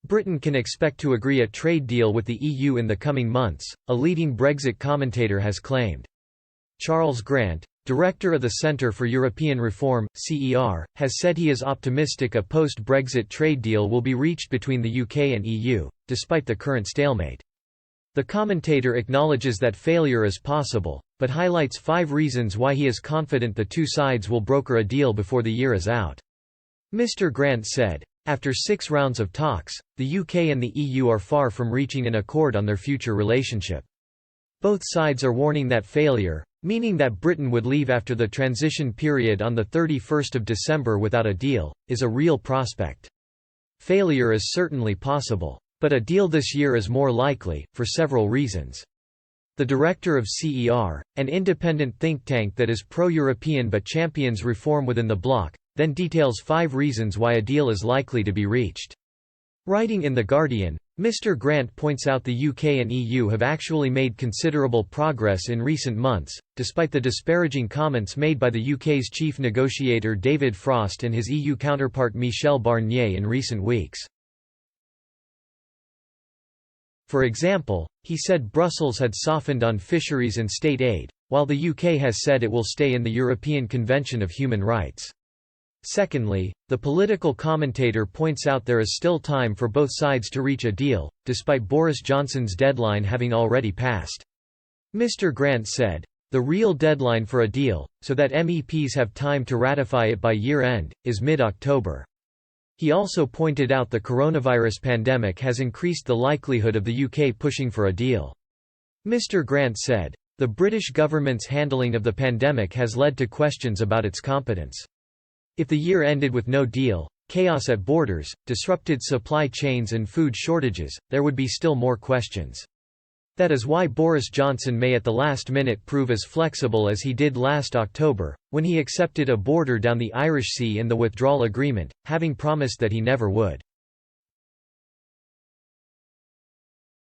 Britain can expect to agree a trade deal with the EU in the coming months, a leading Brexit commentator has claimed. Charles Grant, director of the Centre for European Reform, CER, has said he is optimistic a post-Brexit trade deal will be reached between the UK and EU, despite the current stalemate. The commentator acknowledges that failure is possible, but highlights 5 reasons why he is confident the two sides will broker a deal before the year is out. Mr. Grant said, "After 6 rounds of talks, the UK and the EU are far from reaching an accord on their future relationship. Both sides are warning that failure, meaning that Britain would leave after the transition period on the 31st of December without a deal, is a real prospect. Failure is certainly possible. But a deal this year is more likely, for several reasons." The director of CER, an independent think tank that is pro-European but champions reform within the bloc, then details 5 reasons why a deal is likely to be reached. Writing in The Guardian, Mr. Grant points out the UK and EU have actually made considerable progress in recent months, despite the disparaging comments made by the UK's chief negotiator David Frost and his EU counterpart Michel Barnier in recent weeks. For example, he said Brussels had softened on fisheries and state aid, while the UK has said it will stay in the European Convention of Human Rights. Secondly, the political commentator points out there is still time for both sides to reach a deal, despite Boris Johnson's deadline having already passed. Mr. Grant said, "The real deadline for a deal, so that MEPs have time to ratify it by year-end, is mid-October." He also pointed out the coronavirus pandemic has increased the likelihood of the UK pushing for a deal. Mr. Grant said, "The British government's handling of the pandemic has led to questions about its competence. If the year ended with no deal, chaos at borders, disrupted supply chains and food shortages, there would be still more questions. That is why Boris Johnson may at the last minute prove as flexible as he did last October, when he accepted a border down the Irish Sea in the withdrawal agreement, having promised that he never would."